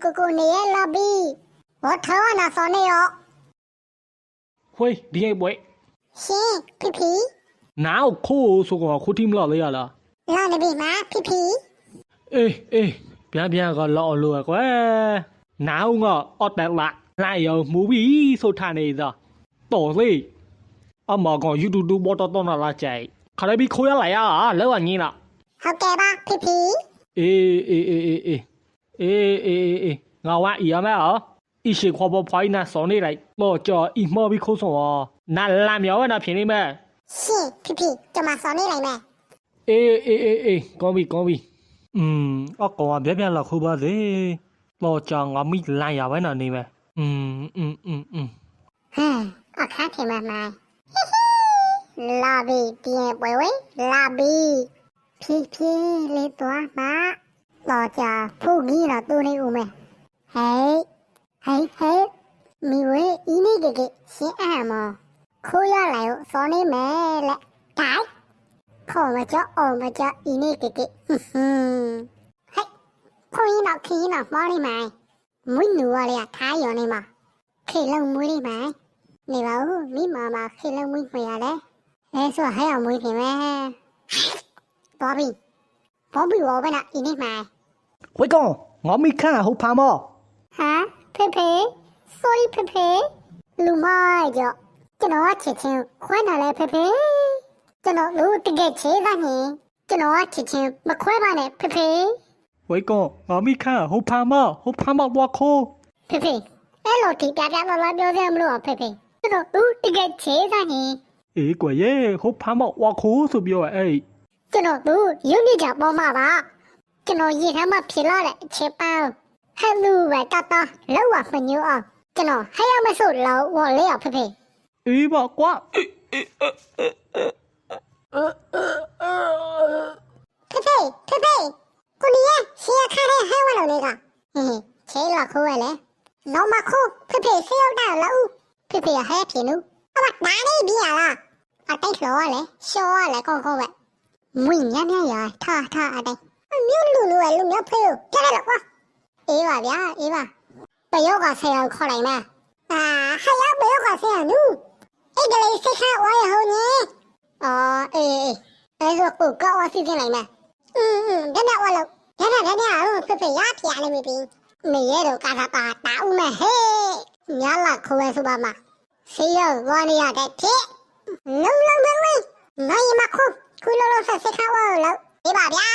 ကိုနေရလာပြီဘာထောင်းနာစောနေရောဟွေးဒီအိပွဲရှင်ဖီနာခိုးဆိုကောခိုးတိမလောက်လေရလားလာနေပြီမဖီအေးပြန်ကလောက်လို့ကွယ်နာဦးကအော်တက်လာလိုက်ရောမူပြီးဆိုထားနေသောတော်လေအမကောင် YouTube ဘောတော်နာလာကြိုက်ခါလေးပြီးခိုးရလာရလောကညင်းလားဟုတ်ကဲ့ပါဖီအေးငါဝါအီရမဲအော်一些跨步派那上你来，我叫一毛比口送啊，那蓝苗那便宜咩？是皮就嘛上你来咩？講咪，我講話別落去吧啫，我叫我咪藍牙位那你咩？我看睇嘛嘛，拉比變喂，拉比皮你多嘛，我叫普吉那多你有咩？嘿，咪會依呢嘅先啱嘛，佢要嚟上你咩咧？解，佢咪咗依呢嘅，嘿，佢那幫你買，每奴啊你啊太陽你嘛，佢兩妹你買，你話你媽媽佢兩妹妹啊咧，你說還有妹片咩？寶貝我俾啦依呢買，喂講，我咪看好怕麼？嚇？ဖေ，sorry ဖေ，လူမကြောင့်ကျွန်တော်ချစ်ချင်းခွဲလာလဲဖေကျွန်တော်လူတကယ်ချေးသားနေကျွန်တော်ချစ်ချင်းမခွဲပါနဲ့ဖေ喂講，我咪看好怕麼我哭ဖေအဲ့လိုဒီပြလာပြောစရာမလိုပါဖေကျွန်တော်လူတကယ်ချေးသားနေအေးကွယ်ရဲ့好怕麼我哭ဆိုပြောအဲ့ကျွန်တော်လူရုပ်နေကြပေါ်မှာပါကျွန်တော်ရေထဲမှာဖြစ်လာတဲ့ချေပေါင်းဟဲ့လူပဲတလောက်ဝမညူအောင်ကျွန်တော်ဟဲ့ရမစို့လောက်ဝလေးရဖေအေးပါကွာဖေကိုနီးရှေ့ခါတဲ့ဟဲ့ဝလုံးလေးကချေလောက်ခိုးရလေနောက်မခိုးဖေဆေးရောက်တာလောက်ဖေဟဲ့ပြင်းနူအမဒါနေပြီလားအတိတ်လောရလေရှောရလေကောင်းပဲမွေညံ့ရထားအတိတ်မြို့လူမျိုးဖေကြရတော့ကွာအေးပါဗျာတယောက်ကဆယ်အောင်ခေါ်လိုက်မယ်ဟာရောက်ဘယ်ယောက်ကဆယ်အောင်နူအဲ့ဒါလေးစိတ်ခါဝါရဟုတ်နေအေးအဲ့ဒါကိုကောက်ဝစီတင်လိုက်မယ်ဒါဝါလို့ဒါအောင်ဖေရပြရလိမ့်မယ်နေရတော့ကာသာပါတာဦးမယ်ဟေးညလာခိုးရဆိုပါမဆေးရောဝါနေရတဲ့ဖြစ်လုံးနိုင်မခိုးခုလောဆက်စိတ်ခါဝါလို့ဒီပါဗျာ